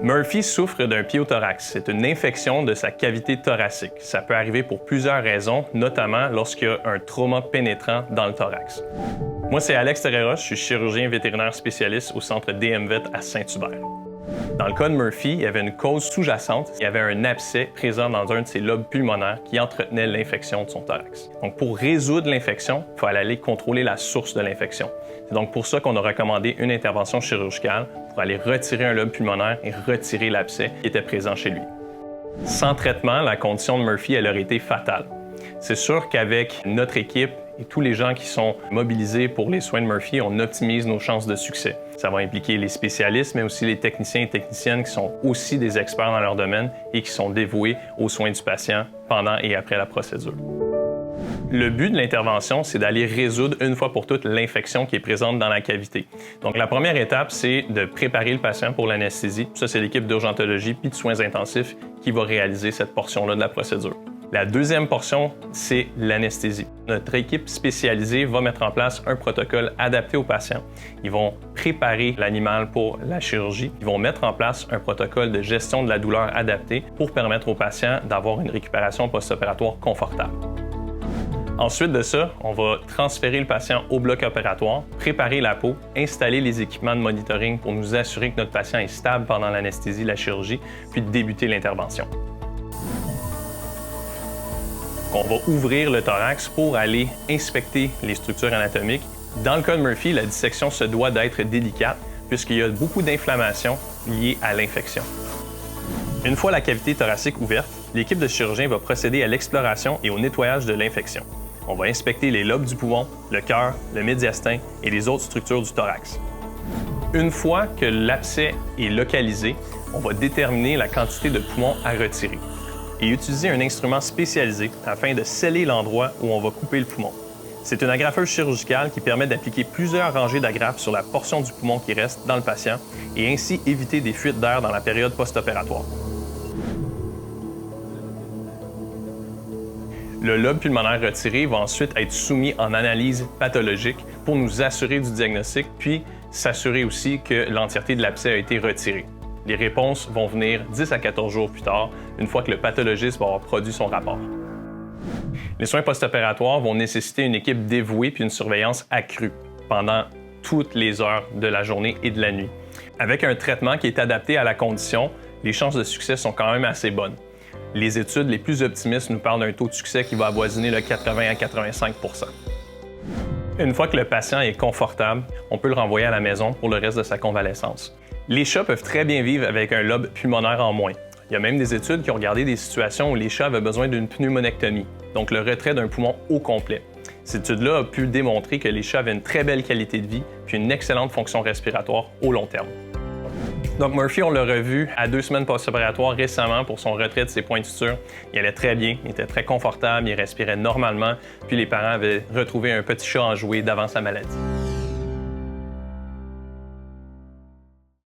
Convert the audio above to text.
Murphy souffre d'un pyothorax. C'est une infection de sa cavité thoracique. Ça peut arriver pour plusieurs raisons, notamment lorsqu'il y a un trauma pénétrant dans le thorax. Moi, c'est Alex Terreros, je suis chirurgien vétérinaire spécialiste au centre DMVet à Saint-Hubert. Dans le cas de Murphy, il y avait une cause sous-jacente. Il y avait un abcès présent dans un de ses lobes pulmonaires qui entretenait l'infection de son thorax. Donc, pour résoudre l'infection, il fallait aller contrôler la source de l'infection. C'est donc pour ça qu'on a recommandé une intervention chirurgicale pour aller retirer un lobe pulmonaire et retirer l'abcès qui était présent chez lui. Sans traitement, la condition de Murphy, elle aurait été fatale. C'est sûr qu'avec notre équipe et tous les gens qui sont mobilisés pour les soins de Murphy, on optimise nos chances de succès. Ça va impliquer les spécialistes, mais aussi les techniciens et techniciennes qui sont aussi des experts dans leur domaine et qui sont dévoués aux soins du patient pendant et après la procédure. Le but de l'intervention, c'est d'aller résoudre une fois pour toutes l'infection qui est présente dans la cavité. Donc, la première étape, c'est de préparer le patient pour l'anesthésie. Ça, c'est l'équipe d'urgentologie puis de soins intensifs qui va réaliser cette portion-là de la procédure. La deuxième portion, c'est l'anesthésie. Notre équipe spécialisée va mettre en place un protocole adapté au patient. Ils vont préparer l'animal pour la chirurgie. Ils vont mettre en place un protocole de gestion de la douleur adapté pour permettre au patient d'avoir une récupération post-opératoire confortable. Ensuite de ça, on va transférer le patient au bloc opératoire, préparer la peau, installer les équipements de monitoring pour nous assurer que notre patient est stable pendant l'anesthésie, la chirurgie, puis débuter l'intervention. On va ouvrir le thorax pour aller inspecter les structures anatomiques. Dans le cas de Murphy, la dissection se doit d'être délicate puisqu'il y a beaucoup d'inflammation liée à l'infection. Une fois la cavité thoracique ouverte, l'équipe de chirurgiens va procéder à l'exploration et au nettoyage de l'infection. On va inspecter les lobes du poumon, le cœur, le médiastin et les autres structures du thorax. Une fois que l'abcès est localisé, on va déterminer la quantité de poumon à retirer et utiliser un instrument spécialisé afin de sceller l'endroit où on va couper le poumon. C'est une agrafeuse chirurgicale qui permet d'appliquer plusieurs rangées d'agrafes sur la portion du poumon qui reste dans le patient et ainsi éviter des fuites d'air dans la période post-opératoire. Le lobe pulmonaire retiré va ensuite être soumis en analyse pathologique pour nous assurer du diagnostic, puis s'assurer aussi que l'entièreté de l'abcès a été retirée. Les réponses vont venir 10 à 14 jours plus tard, une fois que le pathologiste va avoir produit son rapport. Les soins post-opératoires vont nécessiter une équipe dévouée puis une surveillance accrue pendant toutes les heures de la journée et de la nuit. Avec un traitement qui est adapté à la condition, les chances de succès sont quand même assez bonnes. Les études les plus optimistes nous parlent d'un taux de succès qui va avoisiner le 80 à 85 %. Une fois que le patient est confortable, on peut le renvoyer à la maison pour le reste de sa convalescence. Les chats peuvent très bien vivre avec un lobe pulmonaire en moins. Il y a même des études qui ont regardé des situations où les chats avaient besoin d'une pneumonectomie, donc le retrait d'un poumon au complet. Cette étude-là a pu démontrer que les chats avaient une très belle qualité de vie puis une excellente fonction respiratoire au long terme. Donc Murphy, on l'a revu à 2 semaines post-opératoires récemment pour son retrait de ses points de suture. Il allait très bien, il était très confortable, il respirait normalement, puis les parents avaient retrouvé un petit chat enjoué d'avant sa maladie.